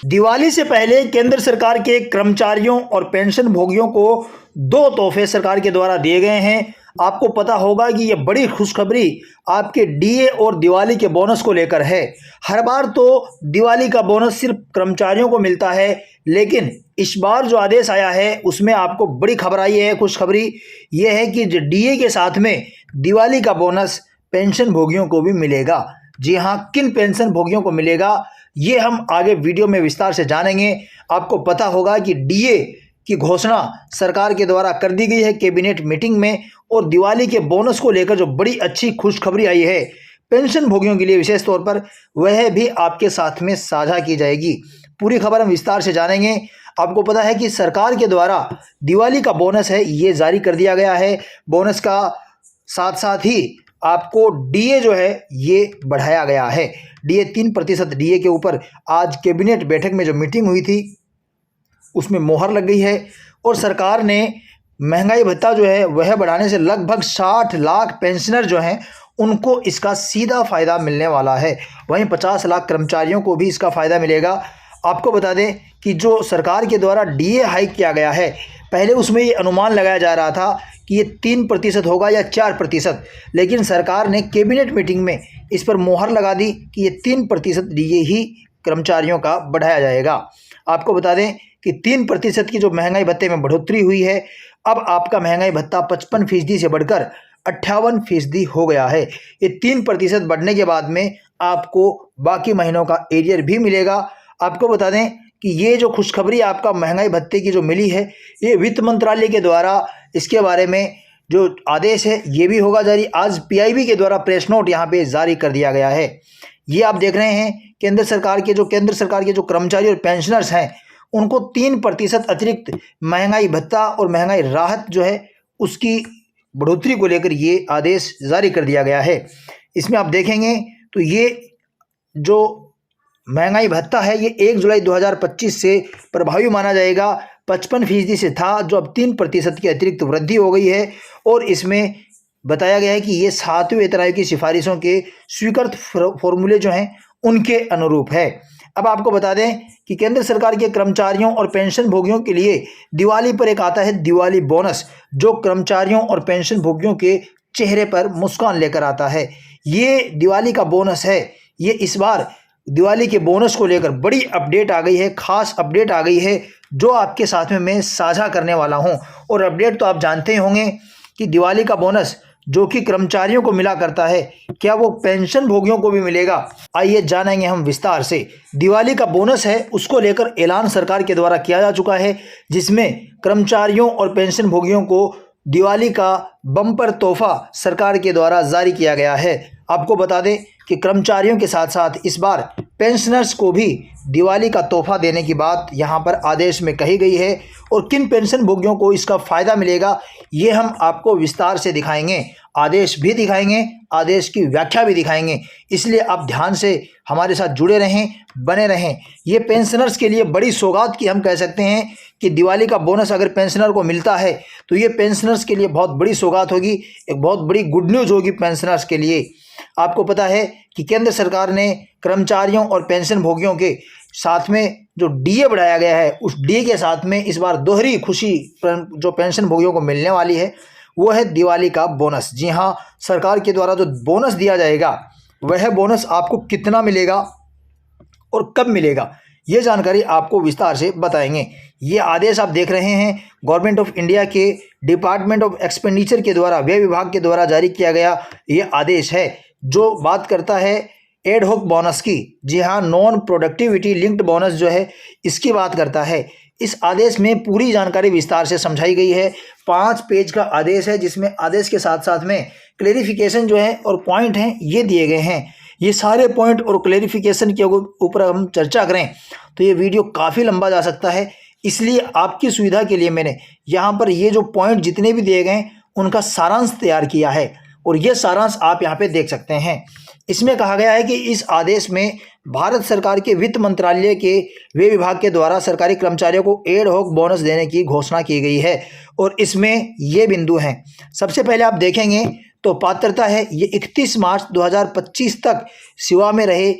दिवाली से पहले केंद्र सरकार के कर्मचारियों और पेंशन भोगियों को दो तोहफे सरकार के द्वारा दिए गए हैं। आपको पता होगा कि यह बड़ी खुशखबरी आपके डीए और दिवाली के बोनस को लेकर है। हर बार तो दिवाली का बोनस सिर्फ कर्मचारियों को मिलता है, लेकिन इस बार जो आदेश आया है उसमें आपको बड़ी खबर आई है। खुशखबरी यह है कि डीए के साथ में दिवाली का बोनस पेंशन भोगियों को भी मिलेगा। जी हाँ, किन पेंशन भोगियों को मिलेगा ये हम आगे वीडियो में विस्तार से जानेंगे। आपको पता होगा कि डीए की घोषणा सरकार के द्वारा कर दी गई है कैबिनेट मीटिंग में, और दिवाली के बोनस को लेकर जो बड़ी अच्छी खुशखबरी आई है पेंशन भोगियों के लिए विशेष तौर पर, वह भी आपके साथ में साझा की जाएगी। पूरी खबर हम विस्तार से जानेंगे। आपको पता है कि सरकार के द्वारा दिवाली का बोनस है ये जारी कर दिया गया है। बोनस का साथ साथ ही आपको डीए जो है ये बढ़ाया गया है। डीए 3% डीए के ऊपर आज कैबिनेट बैठक में जो मीटिंग हुई थी उसमें मोहर लग गई है, और सरकार ने महंगाई भत्ता जो है वह बढ़ाने से लगभग 60 लाख पेंशनर जो हैं उनको इसका सीधा फ़ायदा मिलने वाला है। वहीं 50 लाख कर्मचारियों को भी इसका फ़ायदा मिलेगा। आपको बता दें कि जो सरकार के द्वारा डीए हाइक किया गया है, पहले उसमें ये अनुमान लगाया जा रहा था कि ये 3% होगा या 4%, लेकिन सरकार ने कैबिनेट मीटिंग में इस पर मोहर लगा दी कि ये 3% डीए ही कर्मचारियों का बढ़ाया जाएगा। आपको बता दें कि 3% की जो महंगाई भत्ते में बढ़ोतरी हुई है, अब आपका महंगाई भत्ता 55% से बढ़कर 58% हो गया है। ये 3% बढ़ने के बाद में आपको बाकी महीनों का एरियर भी मिलेगा। आपको बता दें कि ये जो खुशखबरी आपका महंगाई भत्ते की जो मिली है, ये वित्त मंत्रालय के द्वारा इसके बारे में जो आदेश है ये भी होगा जारी। आज पीआईबी के द्वारा प्रेस नोट यहाँ पे जारी कर दिया गया है। ये आप देख रहे हैं केंद्र सरकार के जो कर्मचारी और पेंशनर्स हैं उनको 3% अतिरिक्त महंगाई भत्ता और महंगाई राहत जो है उसकी बढ़ोतरी को लेकर ये आदेश जारी कर दिया गया है। इसमें आप देखेंगे तो ये जो महंगाई भत्ता है ये 1 जुलाई 2025 से प्रभावी माना जाएगा। 55% से था, जो अब 3% की अतिरिक्त वृद्धि हो गई है, और इसमें बताया गया है कि ये 7वें वेतन आयोग की सिफारिशों के स्वीकृत फॉर्मूले जो हैं उनके अनुरूप है। अब आपको बता दें कि केंद्र सरकार के कर्मचारियों और पेंशन भोगियों के लिए दिवाली पर एक आता है दिवाली बोनस, जो कर्मचारियों और पेंशन भोगियों के चेहरे पर मुस्कान लेकर आता है। ये दिवाली का बोनस है। ये इस बार दिवाली के बोनस को लेकर बड़ी अपडेट आ गई है, खास अपडेट आ गई है, जो आपके साथ में मैं साझा करने वाला हूं। और अपडेट तो आप जानते ही होंगे कि दिवाली का बोनस जो कि कर्मचारियों को मिला करता है, क्या वो पेंशन भोगियों को भी मिलेगा? आइए जानेंगे हम विस्तार से। दिवाली का बोनस है उसको लेकर ऐलान सरकार के द्वारा किया जा चुका है, जिसमें कर्मचारियों और पेंशन भोगियों को दिवाली का बम्पर तोहफा सरकार के द्वारा जारी किया गया है। आपको बता दें कि कर्मचारियों के साथ साथ इस बार पेंशनर्स को भी दिवाली का तोहफा देने की बात यहाँ पर आदेश में कही गई है, और किन पेंशन भोगियों को इसका फ़ायदा मिलेगा ये हम आपको विस्तार से दिखाएंगे। आदेश भी दिखाएंगे, आदेश की व्याख्या भी दिखाएंगे, इसलिए आप ध्यान से हमारे साथ जुड़े रहें, बने रहें। ये पेंशनर्स के लिए बड़ी सौगात की हम कह सकते हैं कि दिवाली का बोनस अगर पेंशनर को मिलता है तो ये पेंशनर्स के लिए बहुत बड़ी सौगात होगी, एक बहुत बड़ी गुड न्यूज़ होगी पेंशनर्स के लिए। आपको पता है कि केंद्र सरकार ने कर्मचारियों और पेंशन भोगियों के साथ में जो डीए बढ़ाया गया है, उस डीए के साथ में इस बार दोहरी खुशी जो पेंशन भोगियों को मिलने वाली है वो है दिवाली का बोनस। जी हाँ, सरकार के द्वारा जो बोनस दिया जाएगा वह बोनस आपको कितना मिलेगा और कब मिलेगा ये जानकारी आपको विस्तार से बताएंगे। ये आदेश आप देख रहे हैं गवर्नमेंट ऑफ इंडिया के डिपार्टमेंट ऑफ एक्सपेंडिचर के द्वारा, व्यय विभाग के द्वारा जारी किया गया ये आदेश है, जो बात करता है एड हॉक बोनस की। जी हाँ, नॉन प्रोडक्टिविटी लिंक्ड बोनस जो है इसकी बात करता है। इस आदेश में पूरी जानकारी विस्तार से समझाई गई है। 5 पेज का आदेश है, जिसमें आदेश के साथ साथ में क्लेरिफिकेशन जो है और पॉइंट हैं ये दिए गए हैं। ये सारे पॉइंट और क्लेरिफिकेशन के ऊपर हम चर्चा करें तो ये वीडियो काफ़ी लंबा जा सकता है, इसलिए आपकी सुविधा के लिए मैंने यहाँ पर ये जो पॉइंट जितने भी दिए गए उनका सारांश तैयार किया है, और ये सारांश आप यहाँ पे देख सकते हैं। इसमें कहा गया है कि इस आदेश में भारत सरकार के वित्त मंत्रालय के व्यय विभाग के द्वारा सरकारी कर्मचारियों को एड हॉक बोनस देने की घोषणा की गई है, और इसमें ये बिंदु हैं। सबसे पहले आप देखेंगे तो पात्रता है ये 31 मार्च 2025 तक सेवा में रहे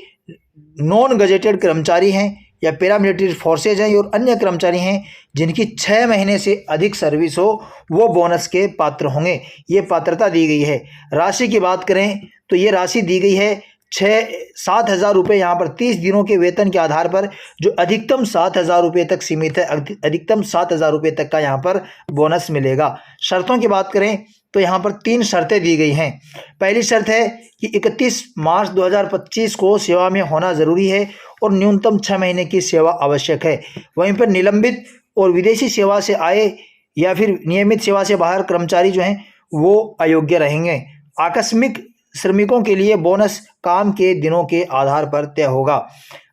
नॉन गजेटेड कर्मचारी हैं, या पैरामिलिट्री फोर्सेज हैं और अन्य कर्मचारी हैं जिनकी 6 महीने से अधिक सर्विस हो, वो बोनस के पात्र होंगे। ये पात्रता दी गई है। राशि की बात करें तो ये राशि दी गई है 7,000 रुपये यहाँ पर 30 दिनों के वेतन के आधार पर, जो अधिकतम 7,000 रुपये तक सीमित है। अधिकतम 7,000 रुपये तक का यहाँ पर बोनस मिलेगा। शर्तों की बात करें तो यहाँ पर 3 शर्तें दी गई हैं। पहली शर्त है कि 31 मार्च 2025 को सेवा में होना ज़रूरी है और न्यूनतम 6 महीने की सेवा आवश्यक है। वहीं पर निलंबित और विदेशी सेवा से आए या फिर नियमित सेवा से बाहर कर्मचारी जो हैं वो अयोग्य रहेंगे। आकस्मिक श्रमिकों के लिए बोनस काम के दिनों के आधार पर तय होगा।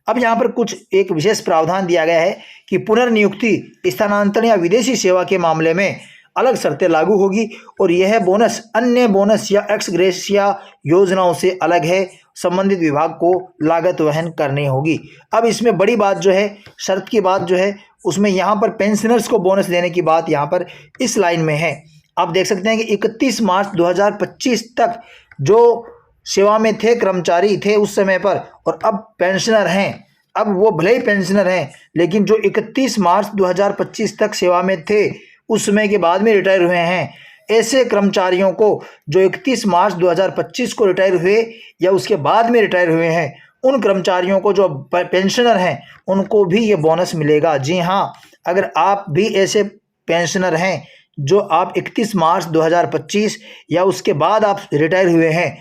अब यहाँ पर कुछ एक विशेष प्रावधान दिया गया है कि पुनर्नियुक्ति, स्थानांतरण या विदेशी सेवा के मामले में अलग शर्तें लागू होगी और यह बोनस अन्य बोनस या एक्स ग्रेशिया योजनाओं से अलग है। संबंधित विभाग को लागत वहन करनी होगी। अब इसमें बड़ी बात जो है, शर्त की बात जो है, उसमें यहाँ पर पेंशनर्स को बोनस देने की बात यहाँ पर इस लाइन में है। आप देख सकते हैं कि 31 मार्च 2025 तक जो सेवा में थे, कर्मचारी थे उस समय पर, और अब पेंशनर हैं, अब वो भले ही पेंशनर हैं लेकिन जो 31 मार्च 2025 तक सेवा में थे उस समय के बाद में रिटायर हुए हैं, ऐसे कर्मचारियों को जो 31 मार्च 2025 को रिटायर हुए या उसके बाद में रिटायर हुए हैं, उन कर्मचारियों को जो पेंशनर हैं उनको भी ये बोनस मिलेगा। जी हाँ, अगर आप भी ऐसे पेंशनर हैं जो आप 31 मार्च 2025 या उसके बाद आप रिटायर हुए हैं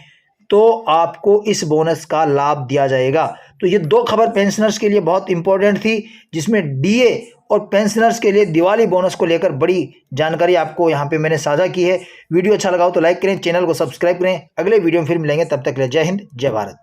तो आपको इस बोनस का लाभ दिया जाएगा। तो ये 2 खबर पेंशनर्स के लिए बहुत इंपॉर्टेंट थी, जिसमें डीए और पेंशनर्स के लिए दिवाली बोनस को लेकर बड़ी जानकारी आपको यहाँ पे मैंने साझा की है। वीडियो अच्छा लगा हो तो लाइक करें, चैनल को सब्सक्राइब करें। अगले वीडियो में फिर मिलेंगे, तब तक के लिए जय हिंद, जय भारत।